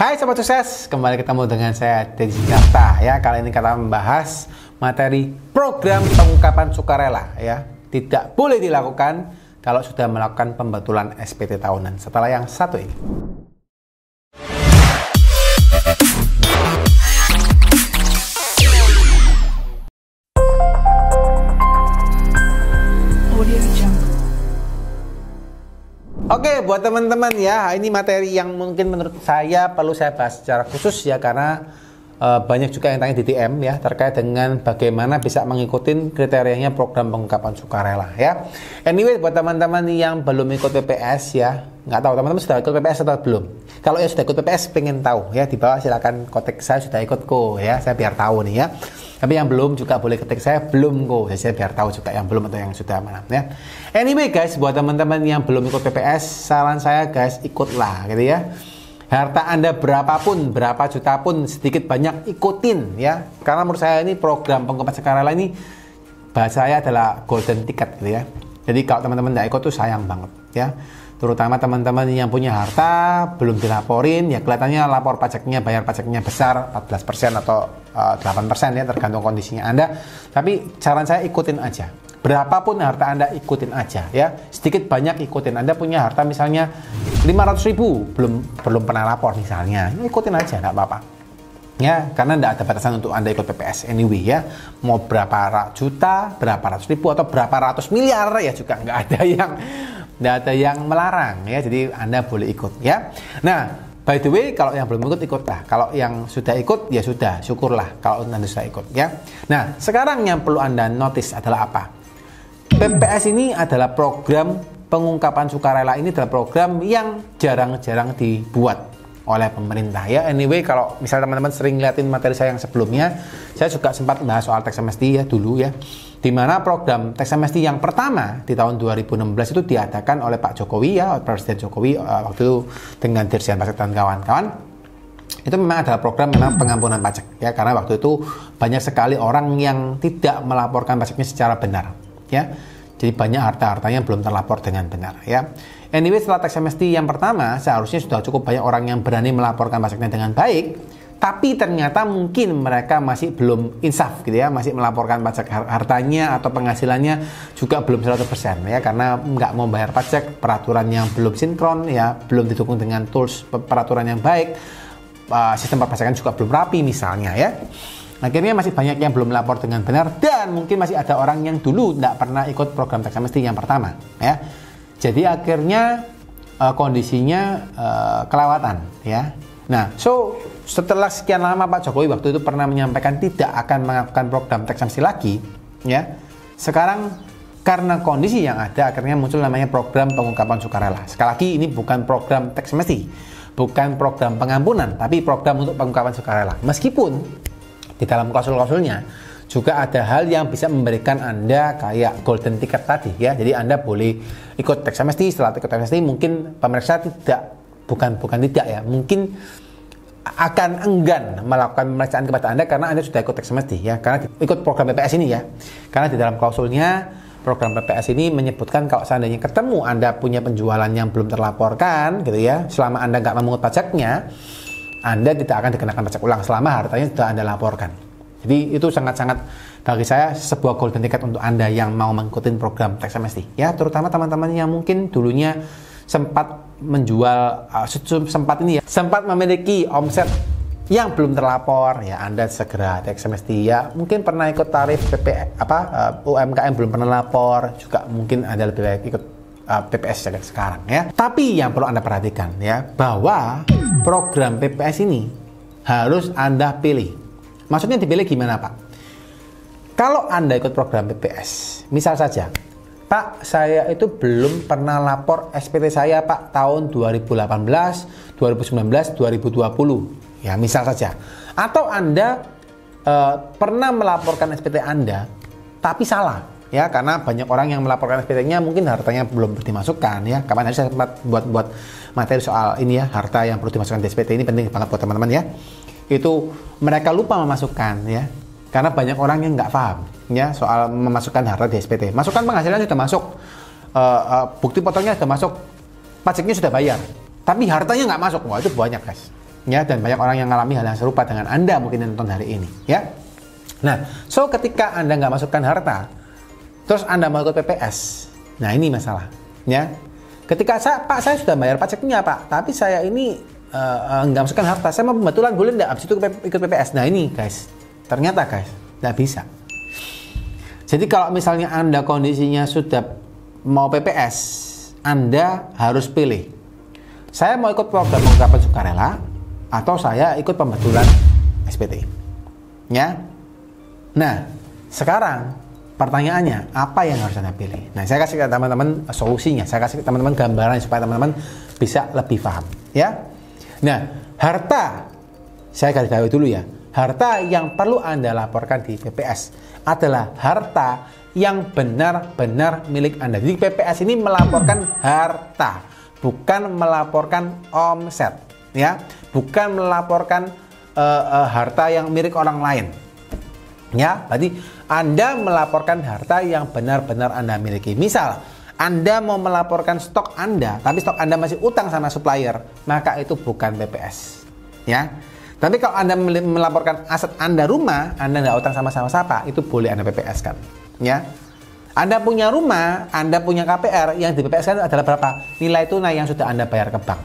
Hai Sobat Sukses, kembali ketemu dengan saya Deddy Jakarta ya. Kali ini kita membahas materi program pengungkapan sukarela ya. Tidak boleh dilakukan kalau sudah melakukan pembetulan SPT tahunan. Setelah yang satu ini. Oke, buat teman-teman ya, ini materi yang mungkin menurut saya perlu saya bahas secara khusus ya, karena banyak juga yang tanya di DM ya terkait dengan bagaimana bisa mengikuti kriterianya program pengungkapan sukarela ya. Anyway, buat teman-teman yang belum ikut PPS ya, nggak tahu teman-teman sudah ikut PPS atau belum. Kalau yang sudah ikut PPS pengen tahu ya, di bawah silakan kontak saya sudah ikut kok ya, saya biar tahu nih ya. Tapi yang belum juga boleh ketik saya belum kok, ya, saya biar tahu juga yang belum atau yang sudah mana ya. Anyway guys, buat teman-teman yang belum ikut PPS, saran saya guys ikutlah gitu ya. Harta Anda berapapun, berapa juta pun, sedikit banyak ikutin ya. Karena menurut saya ini program pengungkapan sukarela ini bahasa saya adalah golden ticket gitu ya. Jadi kalau teman-teman tidak ikut tuh sayang banget ya. Terutama teman-teman yang punya harta belum dilaporin ya, kelihatannya lapor pajaknya, bayar pajaknya besar 14% atau 8% ya, tergantung kondisinya Anda. Tapi saran saya ikutin aja. Berapapun harta Anda ikutin aja ya. Sedikit banyak ikutin. Anda punya harta misalnya 500.000 belum pernah lapor misalnya, ya, ikutin aja enggak apa-apa. Ya, karena tidak ada batasan untuk Anda ikut PPS anyway ya. Mau berapa juta, berapa ratus ribu atau berapa ratus miliar ya juga nggak ada yang melarang ya. Jadi Anda boleh ikut ya. Nah, by the way, kalau yang belum ikut, ikutlah. Kalau yang sudah ikut, ya sudah, syukurlah kalau Anda sudah ikut ya. Nah, sekarang yang perlu Anda notice adalah apa? PPS ini adalah program pengungkapan sukarela, ini adalah program yang jarang-jarang dibuat oleh pemerintah ya. Anyway, kalau misalnya teman-teman sering liatin materi saya yang sebelumnya, saya juga sempat bahas soal tax amnesty ya dulu ya. Dimana program tax amnesty yang pertama di tahun 2016 itu diadakan oleh Pak Jokowi ya, Presiden Jokowi waktu itu dengan Dirjen Pajak dan kawan-kawan. Itu memang adalah program memang pengampunan pajak ya, karena waktu itu banyak sekali orang yang tidak melaporkan pajaknya secara benar ya. Jadi banyak harta-hartanya belum terlapor dengan benar ya. Anyway, setelah tax amnesty yang pertama seharusnya sudah cukup banyak orang yang berani melaporkan pajaknya dengan baik. Tapi ternyata mungkin mereka masih belum insaf gitu ya, masih melaporkan pajak hartanya atau penghasilannya juga belum 100% ya, karena nggak mau bayar pajak, peraturan yang belum sinkron ya, belum didukung dengan tools peraturan yang baik, sistem perpajakan juga belum rapi misalnya ya. Akhirnya masih banyak yang belum melapor dengan benar, dan mungkin masih ada orang yang dulu tidak pernah ikut program tax amnesty yang pertama ya. Jadi akhirnya kondisinya kelewatan ya. Nah, setelah sekian lama Pak Jokowi waktu itu pernah menyampaikan tidak akan melakukan program tax amnesty lagi ya. Sekarang karena kondisi yang ada, akhirnya muncul namanya program pengungkapan sukarela. Sekali lagi, ini bukan program tax amnesty, bukan program pengampunan, tapi program untuk pengungkapan sukarela. Meskipun di dalam klausul-klausulnya juga ada hal yang bisa memberikan Anda kayak golden ticket tadi ya. Jadi Anda boleh ikut tax amnesty, setelah ikut tax amnesty mungkin pemeriksa bukan tidak ya, mungkin akan enggan melakukan pemeriksaan kepada Anda karena Anda sudah ikut tax amnesty ya, karena ikut program PPS ini ya. Karena di dalam klausulnya program PPS ini menyebutkan kalau seandainya ketemu Anda punya penjualan yang belum terlaporkan gitu ya, selama Anda nggak memungut pajaknya, Anda tidak akan dikenakan pajak ulang selama hartanya sudah Anda laporkan. Jadi itu sangat-sangat bagi saya sebuah golden ticket untuk Anda yang mau mengikuti program tax amnesty ya, terutama teman-teman yang mungkin dulunya sempat menjual, sempat memiliki omset yang belum terlapor ya. Anda segera tax amnesty ya. Mungkin pernah ikut tarif UMKM belum pernah lapor, juga mungkin Anda lebih baik ikut PPS sekarang ya. Tapi yang perlu Anda perhatikan ya, bahwa program PPS ini harus Anda pilih. Maksudnya dipilih gimana Pak? Kalau Anda ikut program PPS, misal saja Pak, saya itu belum pernah lapor SPT saya Pak tahun 2018, 2019, 2020 ya, misal saja. Atau Anda pernah melaporkan SPT Anda tapi salah ya, karena banyak orang yang melaporkan SPT-nya mungkin hartanya belum dimasukkan ya. Kapan hari saya sempat buat materi soal ini ya, harta yang perlu dimasukkan di SPT, ini penting banget buat teman-teman ya. Itu mereka lupa memasukkan ya, karena banyak orang yang nggak paham ya soal memasukkan harta di SPT. Masukkan penghasilan sudah masuk, bukti potongnya sudah masuk, pajaknya sudah bayar, tapi hartanya nggak masuk. Wah, itu banyak guys ya, dan banyak orang yang mengalami hal yang serupa dengan Anda mungkin yang nonton hari ini, ya. Nah, so ketika Anda nggak masukkan harta, terus Anda mau ikut PPS, nah ini masalah, ya. Ketika Pak, saya sudah bayar pajaknya Pak, tapi saya ini nggak masukkan harta, saya mau pembetulan, boleh nggak abis itu ikut PPS? Nah ini guys, ternyata guys, nggak bisa. Jadi kalau misalnya Anda kondisinya sudah mau PPS, Anda harus pilih, saya mau ikut program pengungkapan sukarela atau saya ikut pembetulan SPT, ya. Nah sekarang pertanyaannya, apa yang harus Anda pilih? Nah saya kasih ke teman-teman solusinya, saya kasih ke teman-teman gambaran supaya teman-teman bisa lebih paham, ya. Nah harta, saya garis bawahi dulu ya, harta yang perlu Anda laporkan di PPS adalah harta yang benar-benar milik Anda. Jadi PPS ini melaporkan harta, bukan melaporkan omset, ya, bukan melaporkan harta yang milik orang lain, ya. Berarti Anda melaporkan harta yang benar-benar Anda miliki. Misal Anda mau melaporkan stok Anda, tapi stok Anda masih utang sama supplier, maka itu bukan PPS, ya. Tapi kalau Anda melaporkan aset Anda, rumah Anda nggak utang sama siapa, itu boleh Anda PPS kan, ya. Anda punya rumah, Anda punya KPR, yang di PPS kan adalah berapa nilai tunai yang sudah Anda bayar ke bank,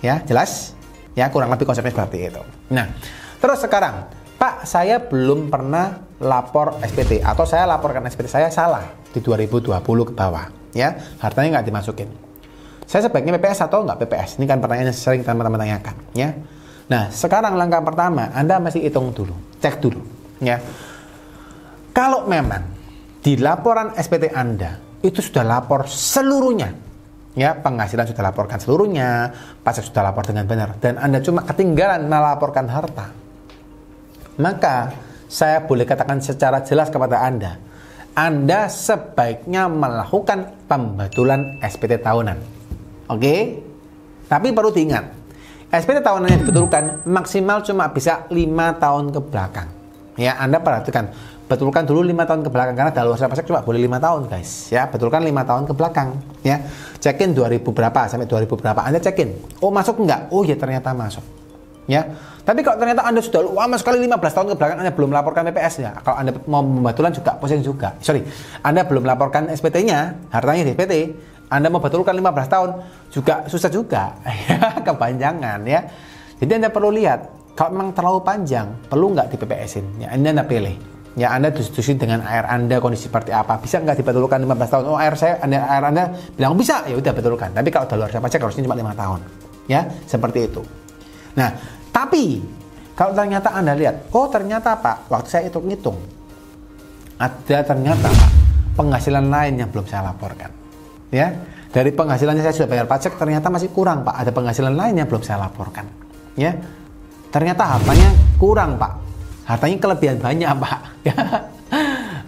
ya. Jelas, ya, kurang lebih konsepnya seperti itu. Nah terus sekarang, Pak, saya belum pernah lapor SPT, atau saya laporkan SPT saya salah di 2020 ke bawah, ya, hartanya nggak dimasukin. Saya sebaiknya PPS atau nggak PPS? Ini kan pertanyaan yang sering teman-teman tanyakan, ya. Nah sekarang langkah pertama, Anda masih hitung dulu, cek dulu, ya. Kalau memang di laporan SPT Anda itu sudah lapor seluruhnya, ya, penghasilan sudah laporkan seluruhnya, pajak sudah lapor dengan benar, dan Anda cuma ketinggalan melaporkan harta, maka saya boleh katakan secara jelas kepada Anda sebaiknya melakukan pembetulan SPT tahunan. Oke? Tapi perlu diingat, SPT tahunan yang dibetulkan maksimal cuma bisa 5 tahun ke belakang. Ya, Anda perhatikan, betulkan dulu 5 tahun ke belakang, karena daluarsa pajak cuma boleh 5 tahun, guys. Ya, betulkan 5 tahun ke belakang, ya. Cekin 2000 berapa sampai 2000 berapa, Anda cekin. Oh, masuk enggak? Oh, ya ternyata masuk. Ya. Tapi kalau ternyata Anda sudah lama sekali 15 tahun ke belakang Anda belum melaporkan PPS, ya. Kalau Anda mau pembetulan juga pusing juga. Anda belum melaporkan SPT-nya, hartanya di SPT, Anda mau betulkan 15 tahun juga susah juga. Kepanjangan, ya. Jadi Anda perlu lihat, kalau memang terlalu panjang, perlu nggak di PPS-in? Ya, Anda pilih. Ya, Anda diskusi dengan AR Anda kondisi seperti apa. Bisa nggak dibetulkan 15 tahun? Oh, AR Anda bilang bisa, ya udah betulkan. Tapi kalau daluarsa pajak harusnya cuma 5 tahun. Ya, seperti itu. Nah, tapi kalau ternyata Anda lihat, oh ternyata Pak, waktu saya hitung-hitung, ada ternyata Pak, penghasilan lain yang belum saya laporkan. Ya, dari penghasilannya saya sudah bayar pajak, ternyata masih kurang Pak. Ada penghasilan lain yang belum saya laporkan. Ya, ternyata hartanya kurang Pak. Hartanya kelebihan banyak Pak. Ya.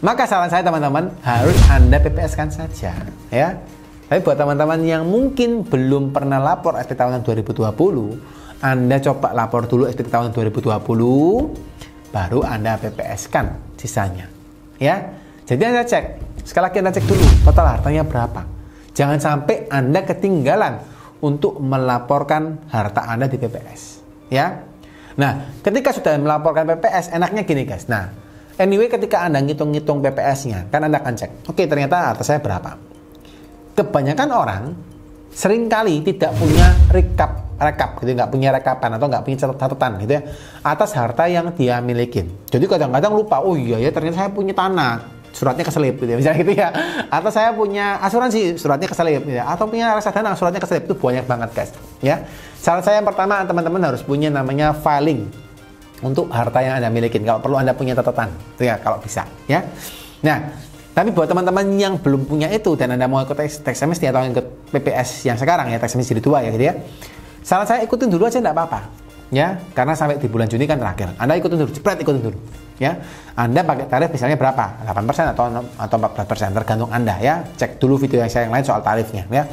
Maka saran saya teman-teman, harus Anda PPS-kan saja. Ya. Tapi buat teman-teman yang mungkin belum pernah lapor SPT tahunan 2020, Anda coba lapor dulu SPT tahunan 2020, baru Anda PPS-kan sisanya. Ya. Jadi Anda cek, sekali lagi Anda cek dulu total hartanya berapa. Jangan sampai Anda ketinggalan untuk melaporkan harta Anda di PPS. Ya. Nah, ketika sudah melaporkan PPS, enaknya gini guys. Nah, anyway ketika Anda ngitung-ngitung PPS-nya, kan Anda akan cek, oke ternyata harta saya berapa. Kebanyakan orang seringkali tidak punya rekap gitu, nggak punya rekapan atau nggak punya catatan gitu ya, atas harta yang dia milikin. Jadi kadang-kadang lupa, oh iya ya ternyata saya punya tanah, suratnya keselip gitu ya, misalnya gitu ya. Atau saya punya asuransi, suratnya keselip gitu ya. Atau punya reksadana, suratnya keselip. Itu banyak banget guys, ya. Saran saya yang pertama, teman-teman harus punya namanya filing untuk harta yang Anda milikin. Kalau perlu Anda punya catatan, itu ya kalau bisa, ya. Nah, tapi buat teman-teman yang belum punya itu dan Anda mau ikut tax amnesty atau ikut PPS yang sekarang ya, tax amnesty jilid 2 ya gitu ya. Saran saya ikutin dulu aja enggak apa-apa. Ya, karena sampai di bulan Juni kan terakhir. Anda ikutin dulu, jepret ikutin dulu. Ya. Anda pakai tarif misalnya berapa? 8% atau 14%, tergantung Anda ya. Cek dulu video yang saya yang lain soal tarifnya ya.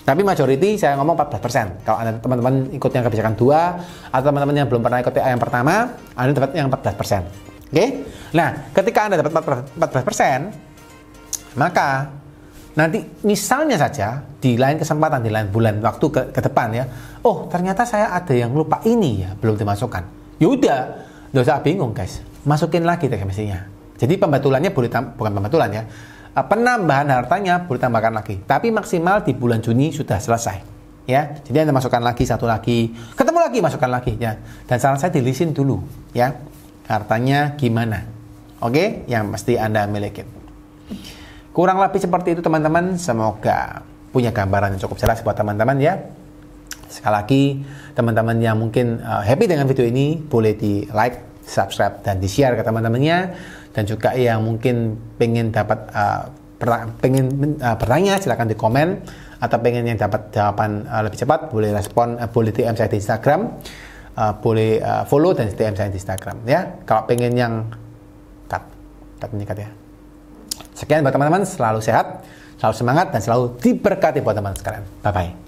Tapi majority saya ngomong 14%. Kalau Anda teman-teman ikut yang kebijakan 2 atau teman-teman yang belum pernah ikut yang pertama, Anda dapat yang 14%. Oke? Nah, ketika Anda dapat 14%, maka Nanti misalnya saja di lain kesempatan, di lain bulan waktu ke depan ya, oh ternyata saya ada yang lupa ini ya, belum dimasukkan. Yaudah, nggak usah bingung guys, masukin lagi teks amnestinya. Jadi pembetulannya boleh bukan pembetulan ya, penambahan hartanya boleh tambahkan lagi, tapi maksimal di bulan Juni sudah selesai ya. Jadi Anda masukkan lagi satu lagi, ketemu lagi masukkan lagi ya. Dan saran saya dilisin dulu ya, hartanya gimana, oke, yang mesti Anda miliki. Kurang lebih seperti itu teman-teman, semoga punya gambaran yang cukup jelas buat teman-teman ya. Sekali lagi, teman-teman yang mungkin happy dengan video ini, boleh di like, subscribe, dan di share ke teman-temannya. Dan juga yang mungkin pengen dapat bertanya, silakan di komen. Atau pengen yang dapat jawaban lebih cepat, boleh respon, boleh DM saya di Instagram, boleh follow dan DM saya di Instagram ya. Kalau pengen yang cut ya. Sekian buat teman-teman, selalu sehat, selalu semangat, dan selalu diberkati buat teman-teman sekalian. Bye-bye.